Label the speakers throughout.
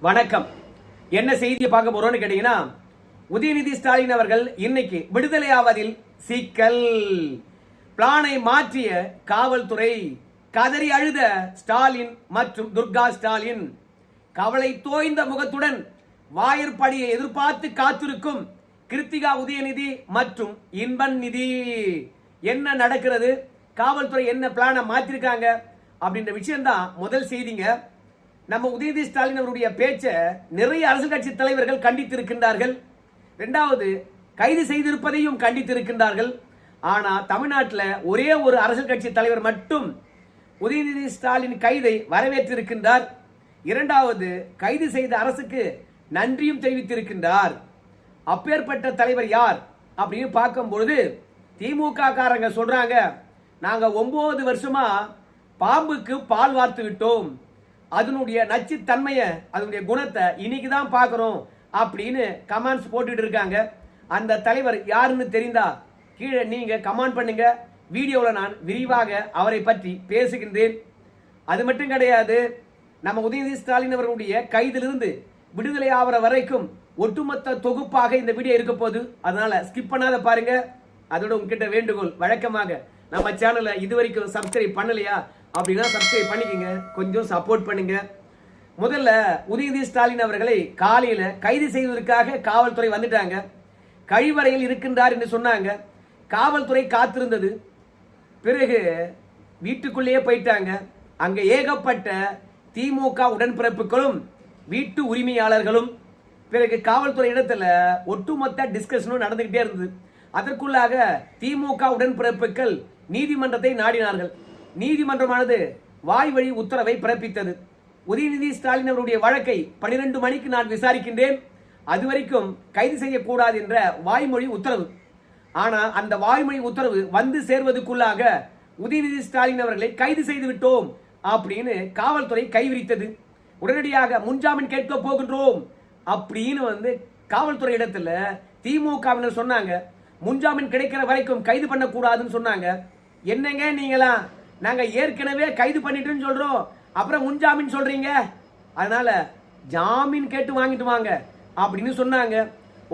Speaker 1: வணக்கம். என்ன செய்தியை பார்க்க போறோம்னு கேட்டீங்கன்னா, உதயநிதி ஸ்டாலின் அவர்கள் இன்னைக்கு விடுதலை ஆவதில் சிக்கல், பிளானை மாற்றிய காவல்துறை, கதறி அழுத ஸ்டாலின் மற்றும் துர்கா ஸ்டாலின், கவலை தோய்ந்த முகத்துடன் வாயிற்படியை எதிர்பார்த்து காத்திருக்கும் கிருத்திகா உதயநிதி மற்றும் இன்பன் நிதி. என்ன நடக்கிறது, காவல்துறை என்ன பிளானை மாற்றிருக்காங்க அப்படின்ற விஷயம் தான் முதல் செய்திங்க. நம்ம உதயநிதி ஸ்டாலின் அவருடைய பேச்சை நிறைய அரசியல் கட்சி தலைவர்கள் கண்டித்திருக்கின்றார்கள். இரண்டாவது, கைது செய்திருப்பதையும் கண்டித்திருக்கின்றார்கள். ஆனா தமிழ்நாட்டில் ஒரே ஒரு அரசியல் கட்சி தலைவர் மட்டும் உதயநிதி ஸ்டாலின் கைதை வரவேற்றிருக்கின்றார். இரண்டாவது, கைது செய்த அரசுக்கு நன்றியும் தெரிவித்திருக்கின்றார். அப்பேற்பட்ட தலைவர் யார் அப்படின்னு பார்க்கும்பொழுது, திமுக காரங்க சொல்றாங்க, நாங்க 9 வருஷமா பாம்புக்கு பால் வார்த்து விட்டோம், அதனுடைய நச்சுத்தன்மையை, அதனுடைய குணத்தை இன்னைக்கு தான் பார்க்கிறோம் அப்படின்னு கமெண்ட்ஸ் போட்டுட்டு இருக்காங்க. அந்த தலைவர் யாருன்னு தெரிந்தா கீழே நீங்க கமெண்ட் பண்ணுங்க. வீடியோவில் நான் விரிவாக அவரை பற்றி பேசுகின்றேன். அது மட்டும் கிடையாது, நம்ம உதயநிதி ஸ்டாலின் அவர்களுடைய கைதிலிருந்து விடுதலை ஆகிற வரைக்கும் ஒட்டுமொத்த தொகுப்பாக இந்த வீடியோ இருக்க போது. அதனால ஸ்கிப் பண்ணாத பாருங்க. அதோட உங்ககிட்ட வேண்டுகோள், வழக்கமாக நம்ம சேனலை இதுவரைக்கும் சப்ஸ்கிரைப் பண்ணலையா அப்படின்னா சப்ஸ்கிரைப் பண்ணிக்கங்க, கொஞ்சம் சப்போர்ட் பண்ணுங்க. முதல்ல உதயநிதி ஸ்டாலின் அவர்களை காலையில கைது செய்வதற்காக காவல்துறை வந்துட்டாங்க. கழிவறையில் இருக்கின்றார் என்று சொன்னாங்க. காவல்துறை காத்திருந்தது. பிறகு வீட்டுக்குள்ளேயே போயிட்டாங்க. அங்க ஏகப்பட்ட திமுக உடன்பிறப்புகளும் வீட்டு உரிமையாளர்களும். பிறகு காவல்துறை இடத்துல ஒட்டுமொத்த டிஸ்கஷனும் நடந்துகிட்டே இருந்தது. அதற்குள்ளாக திமுக உடன்பிறப்புகள் நீதிமன்றத்தை நாடினார்கள். நீதிமன்றமானது வாய்வழி உத்தரவை பிறப்பித்தது. உதயநிதி ஸ்டாலின் அவருடைய வழக்கை 12 மணிக்கு நான் விசாரிக்கின்றேன், அதுவரைக்கும் கைது செய்யக்கூடாது என்ற வாய்மொழி உத்தரவு. ஆனா அந்த வாய்மொழி உத்தரவு வந்து சேர்வதற்குள்ளாக உதயநிதி ஸ்டாலின் அவர்களை கைது செய்து விட்டோம் அப்படின்னு காவல்துறை கைவிரித்தது. உடனடியாக முன்ஜாமீன் கேட்க போகின்றோம் அப்படின்னு காவல்துறை இடத்துல திமுகவினர் சொன்னாங்க. முன்ஜாமீன் கிடைக்கிற வரைக்கும் கைது பண்ணக்கூடாதுன்னு சொன்னாங்க. என்னங்க நீங்களா, நாங்க ஏற்கனவே கைது பண்ணிட்டுன்னு சொல்றோம், அப்புறம் முன்ஜாமீன் சொல்றீங்க, அதனால ஜாமீன் கேட்டு வாங்கிட்டு வாங்க அப்படின்னு சொன்னாங்க.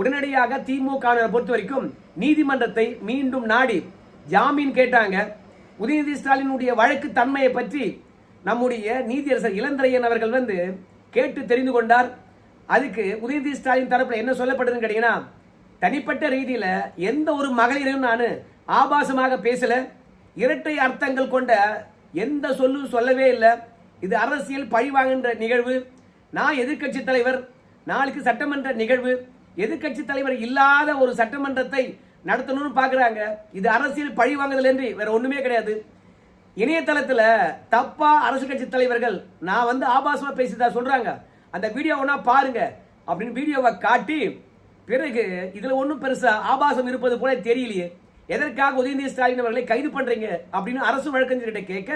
Speaker 1: உடனடியாக திமுக பொறுத்த வரைக்கும் நீதிமன்றத்தை மீண்டும் நாடி ஜாமீன் கேட்டாங்க. உதயநிதி ஸ்டாலினுடைய வழக்கு தன்மையை பற்றி நம்முடைய நீதியரசர் இளந்திரையன் அவர்கள் கேட்டு தெரிந்து கொண்டார். அதுக்கு உதயநிதி ஸ்டாலின் தரப்புல என்ன சொல்லப்படுதுன்னு கேட்டீங்கன்னா, தனிப்பட்ட ரீதியில எந்த ஒரு மகளிரையும் நான் ஆபாசமாக பேசல, இரட்டை அர்த்தங்கள் கொண்ட எந்த சொல்லும் சொல்லவே இல்லை. இது அரசியல் பழிவாங்குகின்ற நிகழ்வு. நான் எதிர்கட்சி தலைவர், நாளைக்கு சட்டமன்ற நிகழ்வு, எதிர்கட்சி தலைவர் இல்லாத ஒரு சட்டமன்றத்தை நடத்தணும்னு பாக்குறாங்க. இது அரசியல் பழிவாங்குதல் என்று வேற ஒண்ணுமே கிடையாது. இணையதளத்துல தப்பா அரசியல் கட்சி தலைவர்கள் நான் ஆபாசமா பேசிதான் சொல்றாங்க, அந்த வீடியோவா பாருங்க அப்படின்னு வீடியோவை காட்டி, பிறகு இதுல ஒன்றும் பெருசா ஆபாசம் இருப்பது போல தெரியலையே, எதற்காக உதயநிதி ஸ்டாலின் அவர்களை கைது பண்றீங்க அப்படின்னு அரசு வழக்கறிஞர்கிட்ட கேட்க,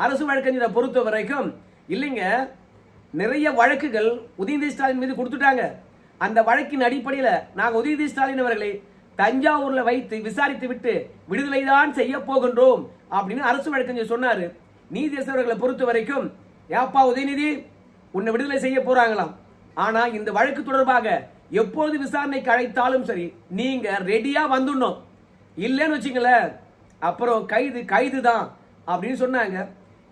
Speaker 1: அரசு வழக்கறிஞரை பொறுத்த வரைக்கும் இல்லைங்க, நிறைய வழக்குகள் உதயநிதி ஸ்டாலின் மீது கொடுத்துட்டாங்க. அந்த வழக்கின் அடிப்படையில் நாங்கள் உதயநிதி ஸ்டாலின் அவர்களை தஞ்சாவூர்ல வைத்து விசாரித்து விட்டு விடுதலை தான் செய்ய போகின்றோம் அப்படின்னு அரசு வழக்கறிஞர் சொன்னாரு. நீதியரசர்களை பொறுத்த வரைக்கும், ஏப்பா உதயநிதி, உன்னை விடுதலை செய்ய போறாங்களாம், ஆனா இந்த வழக்கு தொடர்பாக எப்பொழுது விசாரணைக்கு அழைத்தாலும் சரி நீங்க ரெடியா வந்துடணும், இல்லைன்னு வச்சுங்களேன் அப்புறம் கைது தான் அப்படின்னு சொன்னாங்க.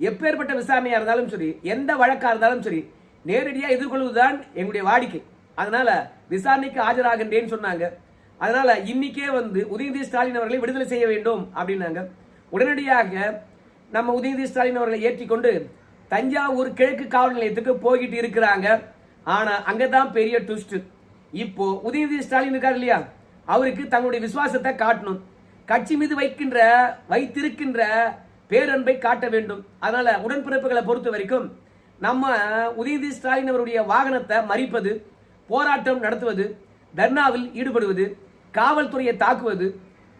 Speaker 1: எப்பேற்பட்ட விசாரணையா இருந்தாலும் சரி, எந்த வழக்கா இருந்தாலும் சரி, நேரடியா எதிர்கொள்வதுதான் எங்களுடைய வாடிக்கை, அதனால விசாரணைக்கு ஆஜராகின்றேன்னு சொன்னாங்க. அதனால இன்னைக்கே உதயநிதி ஸ்டாலின் அவர்களை விடுதலை செய்ய வேண்டும் அப்படின்னாங்க. உடனடியாக நம்ம உதயநிதி ஸ்டாலின் அவர்களை ஏற்றிக்கொண்டு தஞ்சாவூர் கிழக்கு காவல் நிலையத்துக்கு போய்கிட்டு இருக்கிறாங்க. ஆனா அங்கதான் பெரிய ட்விஸ்ட். இப்போ உதயநிதி ஸ்டாலின் இருக்காரு இல்லையா, அவருக்கு தங்களுடைய விசுவாசத்தை காட்டணும், கட்சி மீது வைத்திருக்கின்ற பேரன்பை காட்ட வேண்டும். அதனால உடன்பிறப்புகளை பொறுத்த வரைக்கும் நம்ம உதயநிதி ஸ்டாலின் அவருடைய வாகனத்தை மறிப்பது, போராட்டம் நடத்துவது, தர்ணாவில் ஈடுபடுவது, காவல்துறையை தாக்குவது,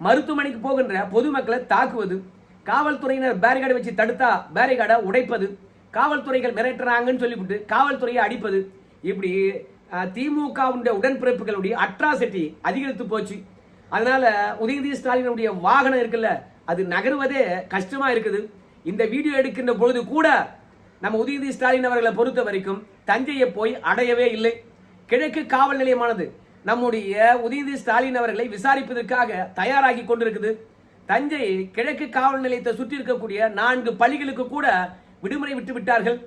Speaker 1: மருத்துவமனைக்கு போகின்ற பொதுமக்களை தாக்குவது, காவல்துறையினர் பேரிகார்டை வச்சு தடுத்தா பேரிகார்டை உடைப்பது, காவல்துறைகள் மிரட்டுறாங்கன்னு சொல்லிவிட்டு காவல்துறையை அடிப்பது, இப்படி திமுக உடன்பிறப்புகளுடைய அட்ராசிட்டி அதிகரித்து போச்சு. அதனால உதயநிதி ஸ்டாலினுடைய வாகனம் இருக்குல்ல, அது நகருவதே கஷ்டமா இருக்குது. இந்த வீடியோ எடுக்கின்ற பொழுது கூட நம்ம உதயநிதி ஸ்டாலின் அவர்களை பொறுத்த வரைக்கும் தஞ்சையை போய் அடையவே இல்லை. கிழக்கு காவல் நிலையமானது நம்முடைய உதயநிதி ஸ்டாலின் அவர்களை விசாரிப்பதற்காக தயாராகி கொண்டிருக்குது. தஞ்சை கிழக்கு காவல் நிலையத்தை சுற்றி இருக்கக்கூடிய 4 பள்ளிகளுக்கு கூட விடுமுறை விட்டு விட்டார்கள்.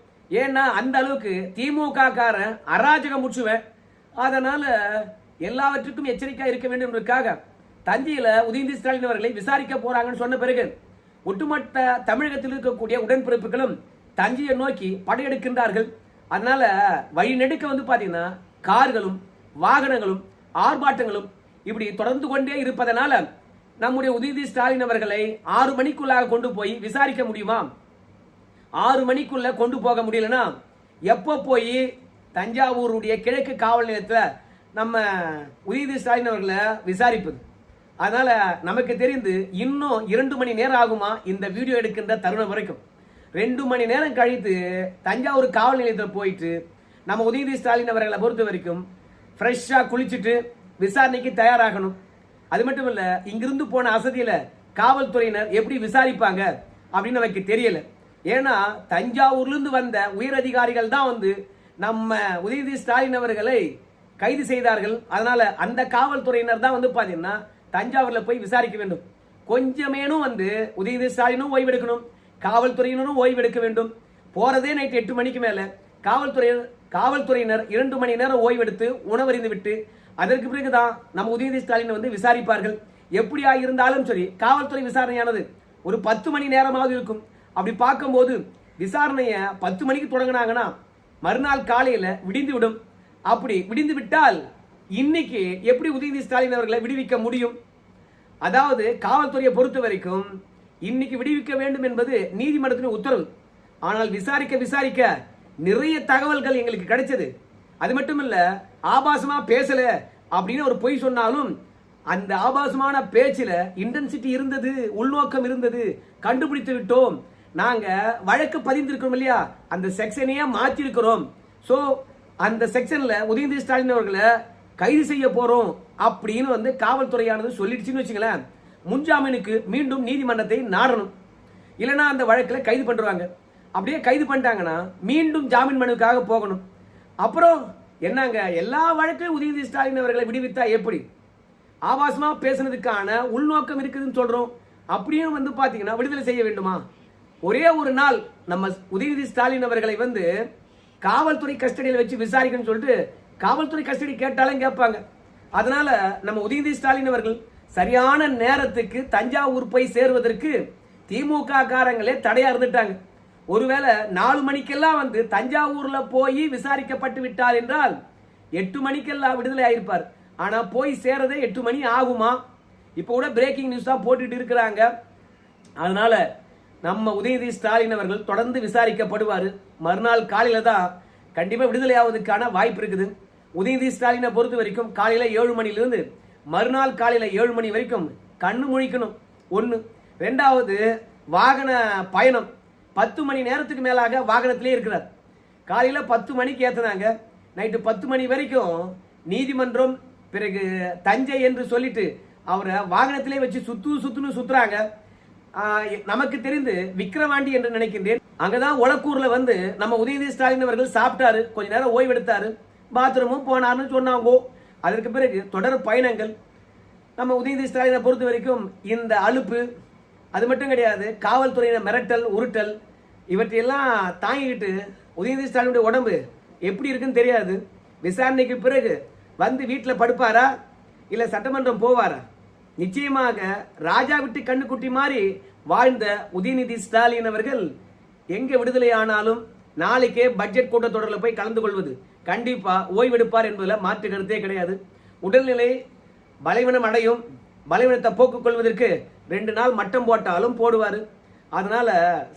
Speaker 1: ஏன்னா அந்த அளவுக்கு திமுக காரன் அராஜகம் முற்றுவேன். அதனால எல்லாவற்றுக்கும் எச்சரிக்கையா இருக்க வேண்டும் என்பதற்காக தஞ்சையில உதயநிதி ஸ்டாலின் அவர்களை விசாரிக்க போறாங்கன்னு சொன்ன பிறகு ஒட்டுமொத்த தமிழகத்தில் இருக்கக்கூடிய உடன்பிறப்புகளும் தஞ்சையை நோக்கி படையெடுக்கின்றார்கள். அதனால வழி நெடுக்க பாத்தீங்கன்னா கார்களும் வாகனங்களும் ஆர்ப்பாட்டங்களும் இப்படி தொடர்ந்து கொண்டே இருப்பதனால நம்முடைய உதயநிதி ஸ்டாலின் அவர்களை 6 மணிக்குள்ளாக கொண்டு போய் விசாரிக்க முடியுமா? 6 மணிக்குள்ள கொண்டு போக முடியலன்னா எப்போ போய் தஞ்சாவூருடைய கிழக்கு காவல் நிலையத்தில் நம்ம உதயநிதி ஸ்டாலின் அவர்களை விசாரிப்பது? அதனால நமக்கு தெரிந்து இன்னும் 2 மணி நேரம் ஆகுமா இந்த வீடியோ எடுக்கின்ற தருணம் வரைக்கும். 2 மணி நேரம் கழித்து தஞ்சாவூர் காவல் நிலையத்தில் போயிட்டு நம்ம உதயநிதி ஸ்டாலின் அவர்களை பொறுத்த வரைக்கும் ஃப்ரெஷ்ஷா குளிச்சுட்டு விசாரணைக்கு தயாராகணும். அது மட்டும் இல்ல, இங்கிருந்து போன அசதியில காவல்துறையினர் எப்படி விசாரிப்பாங்க அப்படின்னு நமக்கு தெரியல. ஏன்னா தஞ்சாவூர்ல இருந்து வந்த உயர் அதிகாரிகள் தான் நம்ம உதயநிதி ஸ்டாலின் அவர்களை கைது செய்தார்கள். அதனால அந்த காவல்துறையினர் தான் பாத்தீங்கன்னா தஞ்சாவூர்ல போய் விசாரிக்க வேண்டும். கொஞ்சமேனும் உதயநிதி ஸ்டாலினும் ஓய்வெடுக்கணும், காவல்துறையினரும் ஓய்வெடுக்க வேண்டும். போறதே நைட் 8 மணிக்கு மேல காவல்துறையினர் 2 மணி நேரம் ஓய்வெடுத்து உணவறிந்து விட்டு அதற்கு பிறகுதான் நம்ம உதயநிதி ஸ்டாலின் விசாரிப்பார்கள். எப்படியா இருந்தாலும் சரி காவல்துறை விசாரணையானது ஒரு 10 மணி நேரமாவது இருக்கும். அப்படி பார்க்கும்போது விசாரணையை 10 மணிக்கு தொடங்கினாங்கன்னா மறுநாள் காலையில விடிந்து விடும். அப்படி விடிந்து விட்டால் இன்னைக்கு எப்படி உதயநிதி ஸ்டாலின் அவர்களை விடுவிக்க முடியும்? அதாவது காவல்துறையை பொறுத்த வரைக்கும் இன்னைக்கு விடுவிக்க வேண்டும் என்பது நீதிமன்றத்தின் உத்தரவு. ஆனால் விசாரிக்க நிறைய தகவல்கள் எங்களுக்கு கிடைச்சது. அது மட்டும் இல்ல, ஆபாசமா பேசல அப்படின்னு ஒரு பொய் சொன்னாலும் அந்த ஆபாசமான பேச்சில இன்டென்சிட்டி இருந்தது, உள்நோக்கம் இருந்தது, கண்டுபிடித்து விட்டோம். நாங்க வழக்கு பதிந்திருக்கிறோம் இல்லையா, அந்த செக்ஷனையே மாத்தி இருக்கிறோம். சோ அந்த செக்ஷன்ல உதயநிதி ஸ்டாலின் அவர்களை கைது செய்ய போறோம் அப்படின்னு காவல்துறையானது சொல்லிடுச்சுன்னு வச்சுங்களேன், முன்ஜாமீனுக்கு மீண்டும் நீதிமன்றத்தை நாடணும். இல்லைன்னா அந்த வழக்கில் கைது பண்ணுவாங்க. அப்படியே கைது பண்ணிட்டாங்கன்னா மீண்டும் ஜாமீன் மனுக்காக போகணும். அப்புறம் என்னங்க, எல்லா வழக்கையும் உதயநிதி ஸ்டாலின் அவர்களை விடுவித்தா எப்படி? ஆபாசமா பேசுனதுக்கான உள்நோக்கம் இருக்குதுன்னு சொல்றோம். அப்படியும் பாத்தீங்கன்னா விடுதலை செய்ய வேண்டுமா? ஒரே ஒரு நாள் நம்ம உதயநிதி ஸ்டாலின் அவர்களை காவல்துறை கஸ்டடியில் வச்சு விசாரிக்கணும்னு சொல்லிட்டு காவல்துறை கஸ்டடி கேட்டாலும் கேட்பாங்க. அதனால நம்ம உதயநிதி ஸ்டாலின் அவர்கள் சரியான நேரத்துக்கு தஞ்சாவூர் போய் சேர்வதற்கு திமுக காரங்களே தடையா இருந்துட்டாங்க. ஒருவேளை 4 மணிக்கெல்லாம் தஞ்சாவூர்ல போய் விசாரிக்கப்பட்டு விட்டார் என்றால் 8 மணிக்கெல்லாம் விடுதலை ஆயிருப்பார். ஆனா போய் சேரதே 8 மணி ஆகுமா? இப்ப கூட பிரேக்கிங் நியூஸ் தான் போட்டுட்டு இருக்கிறாங்க. அதனால நம்ம உதயநிதி ஸ்டாலின் அவர்கள் தொடர்ந்து விசாரிக்கப்படுவார். மறுநாள் காலையில தான் கண்டிப்பா விடுதலை ஆவதற்கான வாய்ப்பு இருக்குது. உதயநிதி ஸ்டாலினை பொறுத்த வரைக்கும் காலையில 7 மணிலிருந்து மறுநாள் காலையில 7 மணி வரைக்கும் கண்ணு முழிக்கணும். 1. 2வது வாகன பயணம் 10 மணி நேரத்துக்கு மேலாக வாகனத்திலே இருக்கிறார். காலையில 10 மணிக்கு ஏத்துனாங்க, நைட்டு 10 மணி வரைக்கும் நீதிமன்றம், பிறகு தஞ்சை என்று சொல்லிட்டு அவரை வாகனத்திலே வச்சு சுத்துறாங்க. நமக்கு தெரிந்து விக்கிரவாண்டி என்று நினைக்கின்றேன். அங்கதான் ஒலக்கூர்ல நம்ம உதயநிதி ஸ்டாலின் அவர்கள் சாப்பிட்டாரு, கொஞ்ச நேரம் ஓய்வெடுத்தாரு, பாத்ரூமும் போனார்னு சொன்னாங்க. அதற்கு பிறகு தொடர் பயணங்கள். நம்ம உதயநிதி ஸ்டாலினை பொறுத்த வரைக்கும் இந்த அலுப்பு அது மட்டும் கிடையாது, காவல்துறையின மிரட்டல், உருட்டல் இவற்றையெல்லாம் தாங்கிக்கிட்டு உதயநிதி ஸ்டாலினுடைய உடம்பு எப்படி இருக்குன்னு தெரியாது. விசாரணைக்கு பிறகு வீட்டில் படுப்பாரா இல்ல சட்டமன்றம் போவாரா? நிச்சயமாக ராஜா விட்டு கண்ணுக்குட்டி மாதிரி வாழ்ந்த உதயநிதி ஸ்டாலின் அவர்கள் எங்க விடுதலை ஆனாலும் நாளைக்கே பட்ஜெட் கூட்டத்தொடரில் போய் கலந்து கொள்வது கண்டிப்பா ஓய்வெடுப்பார் என்பதில் மாற்று கருத்தே கிடையாது. உடல்நிலை பலவீனம் அடையும், பலவீனத்தை போக்குக் கொள்வதற்கு 2 நாள் மட்டம் போட்டாலும் போடுவாரு. அதனால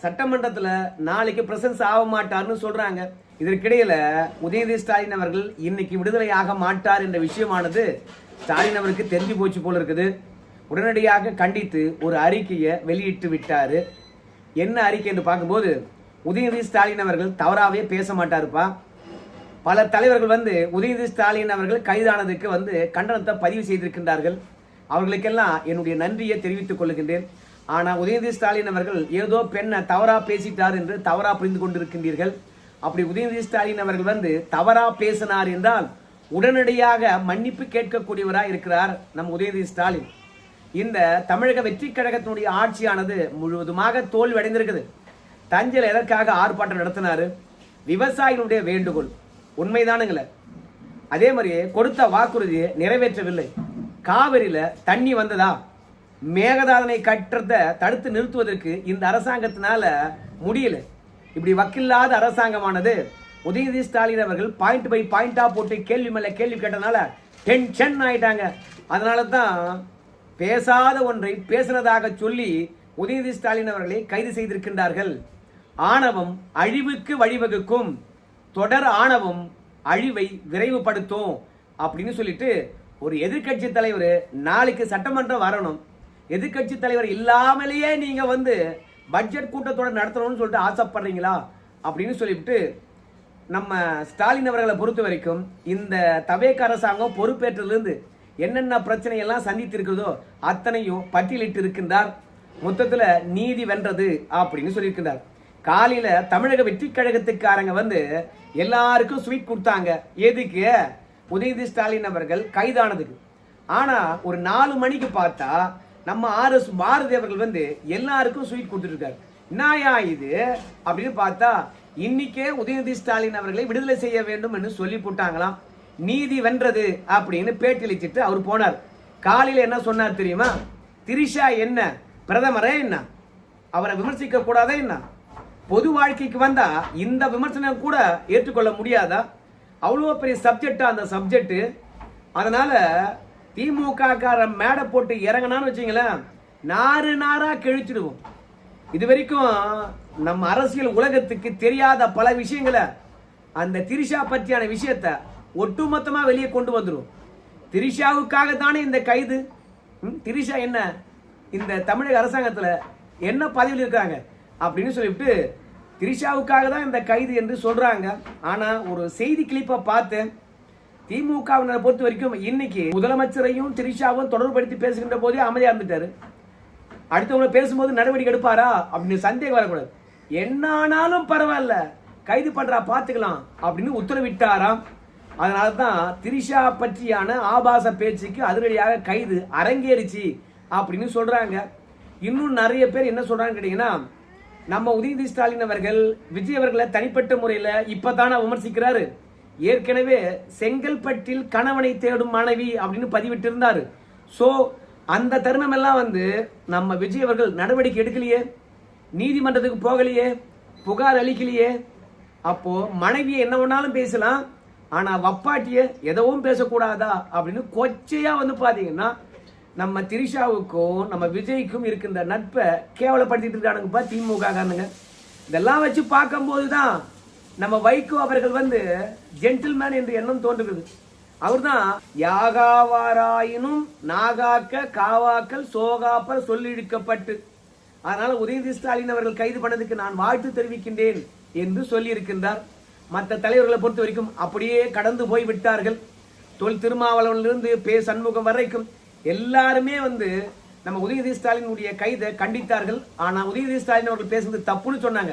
Speaker 1: சட்டமன்றத்தில் நாளைக்கு பிரசன்ஸ் ஆக மாட்டார்னு சொல்றாங்க. இதற்கிடையில உதயநிதி ஸ்டாலின் அவர்கள் இன்னைக்கு விடுதலை ஆக மாட்டார் என்ற விஷயமானது ஸ்டாலின் அவருக்கு தெரிஞ்சு போச்சு போல இருக்குது. உடனடியாக கண்டித்து ஒரு அறிக்கையை வெளியிட்டு விட்டாரு. என்ன அறிக்கை என்று பார்க்கும்போது, உதயநிதி ஸ்டாலின் அவர்கள் தவறாவே பேச மாட்டாருப்பா. பல தலைவர்கள் உதயநிதி ஸ்டாலின் அவர்கள் கைதானதுக்கு கண்டனத்தை பதிவு செய்திருக்கின்றார்கள். அவர்களுக்கெல்லாம் என்னுடைய நன்றியை தெரிவித்துக் கொள்கின்றேன். ஆனா உதயநிதி ஸ்டாலின் அவர்கள் ஏதோ பெண்ணை தவறா பேசிட்டார் என்று தவறா புரிந்து கொண்டிருக்கின்றீர்கள். அப்படி உதயநிதி ஸ்டாலின் அவர்கள் வந்து தவறா பேசினார் என்றால் உடனடியாக மன்னிப்பு கேட்கக்கூடியவராக இருக்கிறார் நம் உதயநிதி ஸ்டாலின். இந்த தமிழக வெற்றி கழகத்தினுடைய ஆட்சியானது முழுவதுமாக தோல்வி அடைந்திருக்குது. தஞ்சையில் எதற்காக ஆர்ப்பாட்டம் நடத்தினாரு? விவசாயிகளுடைய வேண்டுகோள் உண்மைதானுங்களே. அதே மாதிரியே கொடுத்த வாக்குறுதியை நிறைவேற்றவில்லை. காவிரியில தண்ணி வந்ததா? மேகதாதனை கட்டுறதை தடுத்து நிறுத்துவதற்கு இந்த அரசாங்கத்தினால முடியல. இப்படி வக்கில்லாத அரசாங்கமானது உதயநிதி ஸ்டாலின் அவர்கள் பாயிண்ட் பை பாயிண்டா போட்டு கேள்வி மேல கேள்வி கேட்டனால டென்ஷன் ஆயிட்டாங்க. அதனால தான் பேசாத ஒன்றை பேசுனதாக சொல்லி உதயநிதி ஸ்டாலின் அவர்களை கைது செய்திருக்கின்றார்கள். ஆணவம் அழிவுக்கு வழிவகுக்கும், தொடர் ஆணவம் அழிவை விரைவுபடுத்தும் அப்படின்னு சொல்லிட்டு ஒரு எதிர்கட்சி தலைவர் நாளைக்கு சட்டமன்றம் வரணும். எதிர்கட்சி தலைவர் இல்லாமலேயே நீங்க வந்து பட்ஜெட் கூட்டத்தொடர் நடத்தணும்னு சொல்லிட்டு ஆசைப்படுறீங்களா அப்படின்னு சொல்லிவிட்டு நம்ம ஸ்டாலின் அவர்களை பொறுத்த வரைக்கும் இந்த தவேக அரசாங்கம் பொறுப்பேற்றிலிருந்து என்னென்ன பிரச்சனை எல்லாம் சந்தித்து இருக்கிறதோ அத்தனையும் பட்டியலிட்டு இருக்கின்றார். மொத்தத்துல நீதி வென்றது அப்படின்னு சொல்லியிருக்கின்றார். காலையில தமிழக வெற்றி கழகத்துக்காரங்க வந்து எல்லாருக்கும் ஸ்வீட் கொடுத்தாங்க. எதுக்கு? உதயநிதி ஸ்டாலின் அவர்கள் கைதானதுக்கு. ஆனா ஒரு 4 மணிக்கு பார்த்தா நம்ம RS பாரதி அவர்கள் வந்து எல்லாருக்கும் ஸ்வீட் கொடுத்துட்டு இருக்காரு. நாயா இது அப்படின்னு பார்த்தா இன்னைக்கே உதயநிதி ஸ்டாலின் அவர்களை விடுதலை செய்ய வேண்டும் என்று சொல்லி போட்டாங்களாம். நீதி வென்றது அப்படின்னு பேட்டியளிச்சிட்டு அவர் போனார். காலையில என்ன சொன்னார் தெரியுமா? திரிஷா என்ன பிரதமரே என்ன, அவரை விமர்சிக்க கூடாதா என்ன? பொது வாழ்க்கைக்கு வந்தா இந்த விமர்சனம் கூட ஏற்றுக்கொள்ள முடியாதா? அவ்வளோ பெரிய சப்ஜெக்டா அந்த சப்ஜெக்ட். அதனால திமுக காரன் மேடை போட்டு இறங்கினான்னு வச்சுங்களேன், நாறு நாரா கிழிச்சிடுவோம். இது வரைக்கும் நம்ம அரசியல் உலகத்துக்கு தெரியாத பல விஷயங்களை அந்த திரிஷா பற்றியான விஷயத்தை ஒட்டுமொத்தமா வெளியே கொண்டு வந்துடும். திரிஷாவுக்காக தானே இந்த கைது. திரிஷா என்ன இந்த தமிழக அரசாங்கத்துல என்ன பதவியில் இருக்காங்க அப்படின்னு சொல்லிவிட்டு திரிஷாவுக்காக தான் இந்த கைது என்று சொல்றாங்க. ஆனா ஒரு செய்தி கிளிப்பை பார்த்தேன். திமுகவினரை பொறுத்த வரைக்கும் இன்னைக்கு முதலமைச்சரையும் திரிஷாவும் தொடர்புபடுத்தி பேசுகின்ற போதே அமைதியா இருந்துட்டாரு. அடுத்தவங்க பேசும்போது நடவடிக்கை எடுப்பாரா அப்படின்னு சந்தேகம் வரக்கூடாது. என்ன ஆனாலும் பரவாயில்ல, கைது பண்றா பாத்துக்கலாம் அப்படின்னு உத்தரவிட்டாராம். அதனால்தான் திரிஷா பற்றியான ஆபாச பேச்சுக்கு அதிரடியாக கைது அரங்கேறிச்சு அப்படின்னு சொல்றாங்க. இன்னும் நிறைய பேர் என்ன சொல்றாங்க கேட்டீங்கன்னா, நம்ம உதயநிதி ஸ்டாலின் அவர்கள் விஜய் அவர்களை தனிப்பட்ட முறையில இப்பதான விமர்சிக்கிறாரு. ஏற்கனவே செங்கல்பட்டில் கணவனை தேடும் மனைவி அப்படின்னு பதிவிட்டு இருந்தாரு. சோ அந்த தருணம் எல்லாம் வந்து நம்ம விஜய் அவர்கள் நடவடிக்கை எடுக்கலையே, நீதிமன்றத்துக்கு போகலையே, புகார் அளிக்கலையே. அப்போ மனைவியை என்ன வேணாலும் பேசலாம், ஆனா வப்பாட்டிய எதவும் பேசக்கூடாதா அப்படின்னு கொச்சையா வந்து பாத்தீங்கன்னா நம்ம திரிஷாவுக்கும் நம்ம விஜய்க்கும் இருக்கின்ற நட்பை கேவலப்படுத்திட்டு இருக்கானுங்கப்பா திமுக காரனுங்க. இதெல்லாம் வச்சு பார்க்கும்போது தான் நம்ம வைகோ அவர்கள் வந்து ஜென்டில்மேன் என்று எண்ணம் தோன்றுகிறது. அவர் தான் யாகாவாராயினும் நாகாக்க காவாக்கல் சோகாப்பர் சொல்லியிருக்கப்பட்டு, அதனால உதயநிதி ஸ்டாலின் அவர்கள் கைது பண்ணதுக்கு நான் வாழ்த்து தெரிவிக்கின்றேன் என்று சொல்லி இருக்கின்றார். மற்ற தலைவர்களை பொறுத்த வரைக்கும் அப்படியே கடந்து போய் விட்டார்கள். தொல் திருமாவளவனிலிருந்து பே சண்முகம் வரைக்கும் எல்லாருமே வந்து நம்ம உதயநிதி ஸ்டாலினுடைய கைதை கண்டித்தார்கள். ஆனா உதயநிதி ஸ்டாலின் அவர்கள் பேசுறது தப்புன்னு சொன்னாங்க.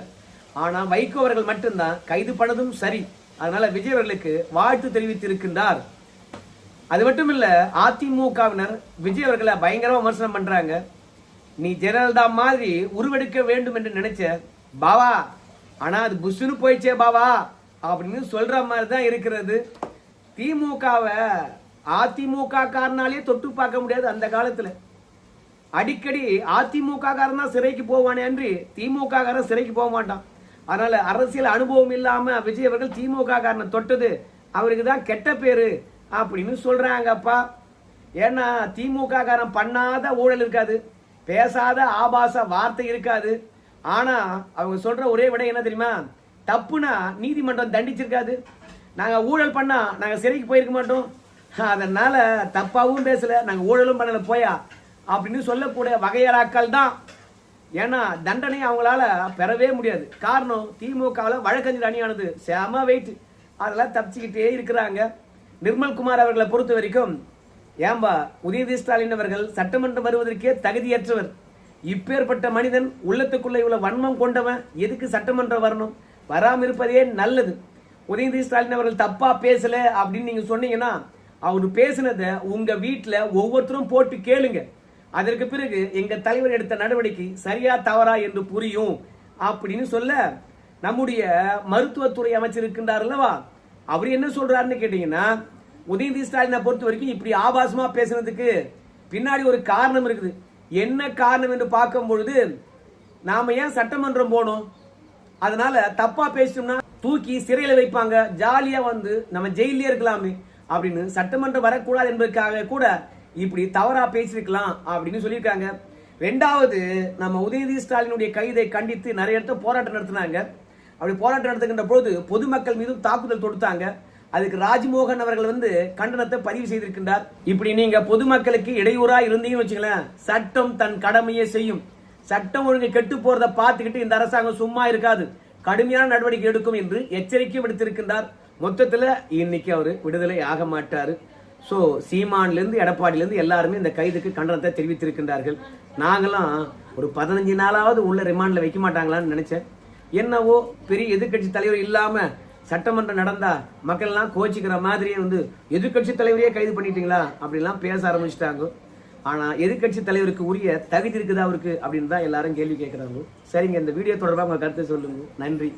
Speaker 1: ஆனா வைகோ அவர்கள் மட்டும்தான் கைது பண்ணதும் சரி, அதனால விஜய் அவர்களுக்கு வாழ்த்து தெரிவித்திருக்கின்றார். அது மட்டும் இல்ல, அதிமுகவினர் விஜய் அவர்களை பயங்கரமா விமர்சனம் பண்றாங்க. நீ ஜெயலலிதா மாதிரி உருவெடுக்க வேண்டும் என்று நினைச்ச பாவா, ஆனா அது புஷ்னு போயிச்சே பாவா அப்படின்னு சொல்ற மாதிரி தான் இருக்கிறது. திமுகவை அதிமுக காரனாலே தொட்டு பார்க்க முடியாது. அந்த காலத்துல அடிக்கடி அதிமுக காரன் தான் சிறைக்கு போவானே அன்றி திமுக காரன் சிறைக்கு போக மாட்டான். அதனால அரசியல் அனுபவம் இல்லாம விஜய் அவர்கள் திமுக காரனை தொட்டது அவருக்கு தான் கெட்ட பேரு அப்படின்னு சொல்றாங்கப்பா. ஏன்னா திமுக காரன் பண்ணாத ஊழல் இருக்காது, பேசாத ஆபாச வார்த்தை இருக்காது. ஆனா அவங்க சொல்ற ஒரே விட என்ன தெரியுமா? தப்புனா நீதிமன்றம் தண்டிச்சிருக்காது, நாங்க ஊழல் பண்ணா நாங்க சிறைக்கு போயிருக்க மாட்டோம், அதனால தப்பாவும் பேசல, நாங்க ஊழலும் பண்ணல போயா அப்படின்னு சொல்லக்கூடிய வகையறாக்கள் தான். ஏன்னா தண்டனை அவங்களால பெறவே முடியாது. காரணம் திமுகவில் வழக்கறிஞர் அணியானது செம வெயிட், அதெல்லாம் தப்பிச்சுக்கிட்டே இருக்கிறாங்க. நிர்மல்குமார் அவர்களை பொறுத்த வரைக்கும், ஏன்பா உதயநிதி ஸ்டாலின் அவர்கள் சட்டமன்றம் வருவதற்கே தகுதியற்றவர், இப்பேற்பட்ட மனிதன் உள்ளத்துக்குள்ள இவ்வளவு வன்மம் கொண்டவன் எதுக்கு சட்டமன்றம் வரணும்? வராம இருப்பதே நல்லது. உதயநிதி ஸ்டாலின் அவர்கள் தப்பா பேசல அப்படின்னு நீங்க சொன்னீங்கன்னா அவரு பேசினதை உங்க வீட்டுல ஒவ்வொருத்தரும் போட்டு கேளுங்க. அதற்கு பிறகு எங்க தலைவர் எடுத்த நடவடிக்கை சரியா தவறா என்று புரியும் அப்படின்னு சொல்ல நம்முடைய மருத்துவத்துறை அமைச்சர் இருக்கின்றார் அல்லவா, அவர் என்ன சொல்றாருன்னு கேட்டீங்கன்னா, உதயநிதி ஸ்டாலினை பொறுத்த வரைக்கும் இப்படி ஆபாசமா பேசுனதுக்கு பின்னாடி ஒரு காரணம் இருக்குது. என்ன காரணம் என்று பார்க்கும் பொழுது, நாம ஏன் சட்டமன்றம் போனோம்? அதனால தப்பா பேசிட்டோம்னா தூக்கி சிறையில வைப்பாங்க, ஜாலியா வந்து நம்ம ஜெயிலே இருக்கலாமே அப்படின்னு சட்டமன்றம் வரக்கூடாது என்பதற்காக கூட இப்படி தவறா பேசிருக்கலாம் அப்படின்னு சொல்லியிருக்காங்க. ரெண்டாவது, நம்ம உதயநிதி ஸ்டாலினுடைய கைதை கண்டித்து நிறைய இடத்துல போராட்டம் நடத்தினாங்க. அப்படி போராட்டம் நடத்துகின்ற போது பொதுமக்கள் மீதும் தாக்குதல் தொடுத்தாங்க. அதுக்கு ராஜ்மோகன் அவர்கள் வந்து கண்டனத்தை பதிவு செய்திருக்கின்றார். இப்படி நீங்க பொதுமக்களுக்கு இடையூறா இருந்தீங்கன்னு வச்சுங்களேன், சட்டம் தன் கடமையை செய்யும். சட்டம் ஒழுங்கு கெட்டு போறதை பார்த்துக்கிட்டு இந்த அரசாங்கம் சும்மா இருக்காது, கடுமையான நடவடிக்கை எடுக்கும் என்று எச்சரிக்கை விடுத்திருக்கின்றார். மொத்தத்துல இன்னைக்கு அவரு விடுதலை ஆக மாட்டாரு. சோ சீமான்ல இருந்து எடப்பாடியில இருந்து எல்லாருமே இந்த கைதுக்கு கண்டனத்தை தெரிவித்திருக்கின்றார்கள். நாங்களாம் ஒரு 15 நாளாவது உள்ள ரிமாண்ட்ல வைக்க மாட்டாங்களான்னு நினைச்சேன். என்னவோ பெரிய எதிர்கட்சி தலைவர் இல்லாம சட்டமன்றம் நடந்தா மக்கள் எல்லாம் கோச்சிக்கிற மாதிரியே வந்து எதிர்கட்சி தலைவரையே கைது பண்ணிட்டீங்களா அப்படிலாம் பேச ஆரம்பிச்சிட்டாங்க. ஆனா எதிர்கட்சி தலைவருக்கு உரிய தகுதி இருக்குதா அவருக்கு அப்படின்னு தான் எல்லாரும் கேள்வி கேட்கிறாங்க. சரிங்க, இந்த வீடியோ தொடர்பாக உங்க கருத்தை சொல்லுங்க. நன்றி.